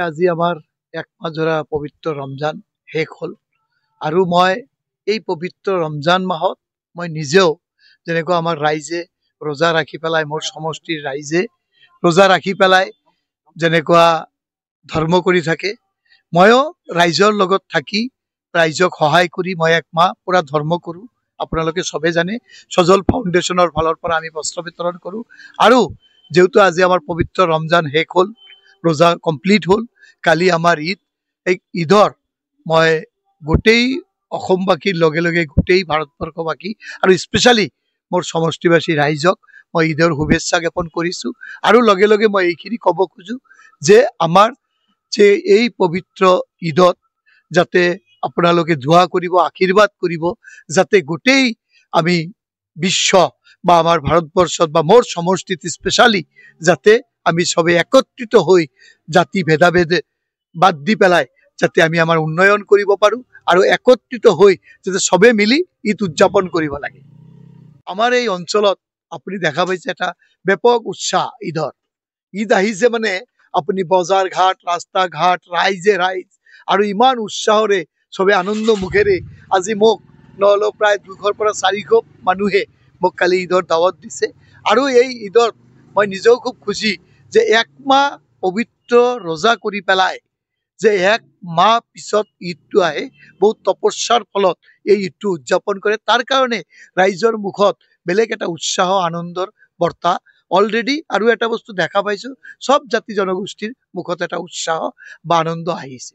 আজি আমাৰ এক মাহ জোৰা পবিত্ৰ ৰমজান শেষ হ'ল আৰু মই এই পবিত্ৰ ৰমজান মাহত মই নিজেও যেনেকুৱা আমাৰ ৰাইজে ৰোজা ৰাখি পেলাই মোৰ সমষ্টিৰ ৰাইজে ৰোজা ৰাখি পেলাই যেনেকুৱা ধৰ্ম কৰি থাকে ময়ো ৰাইজৰ লগত থাকি ৰাইজক সহায় কৰি মই এক মাহ পুৰা ধৰ্ম কৰোঁ। আপোনালোকে চবে জানে সজল ফাউণ্ডেশ্যনৰ ফালৰ পৰা আমি বস্ত্ৰ বিতৰণ কৰোঁ আৰু যেহেতু আজি আমাৰ পবিত্ৰ ৰমজান শেষ হ'ল, ৰোজা কমপ্লিট হ'ল, কালি আমাৰ ঈদ। এই ঈদৰ মই গোটেই অসমবাসীৰ লগে লগে গোটেই ভাৰতবৰ্ষবাসী আৰু স্পেচিয়েলি মোৰ সমষ্টিবাসী ৰাইজক মই ঈদৰ শুভেচ্ছা জ্ঞাপন কৰিছোঁ আৰু লগে লগে মই এইখিনি ক'ব খোজোঁ যে আমাৰ যে এই পবিত্ৰ ঈদত যাতে আপোনালোকে দোৱা কৰিব, আশীৰ্বাদ কৰিব, যাতে গোটেই আমি বিশ্ব বা আমাৰ ভাৰতবৰ্ষত বা মোৰ সমষ্টিত স্পেচিয়েলি যাতে আমি সবে একত্ৰিত হৈ জাতি ভেদাভেদ বাদ দি পেলাই যাতে আমি আমাৰ উন্নয়ন কৰিব পাৰোঁ আৰু একত্ৰিত হৈ যাতে সবে মিলি ঈদ উদযাপন কৰিব লাগে। আমাৰ এই অঞ্চলত আপুনি দেখা পাইছে এটা ব্যাপক উৎসাহ ঈদৰ। ঈদ আহিছে মানে আপুনি বজাৰ ঘাট, ৰাস্তা ঘাট, ৰাইজে ৰাইজ আৰু ইমান উৎসাহৰে সবে আনন্দ মুখেৰে আজি মোক নহ'লেও প্ৰায় 200 পৰা 400 মানুহে মোক কালি ঈদৰ দাৱত দিছে আৰু এই ঈদত মই নিজেও খুব খুশি যে এক মাহ পবিত্ৰ ৰোজা কৰি পেলাই যে এক মাহ পিছত ঈদটো আহে, বহুত তপস্যাৰ ফলত এই ঈদটো উদযাপন কৰে। তাৰ কাৰণে ৰাইজৰ মুখত বেলেগ এটা উৎসাহ আনন্দৰ বাৰ্তা অলৰেডি আৰু এটা বস্তু দেখা পাইছোঁ, সব জাতি জনগোষ্ঠীৰ মুখত এটা উৎসাহ বা আনন্দ আহিছে।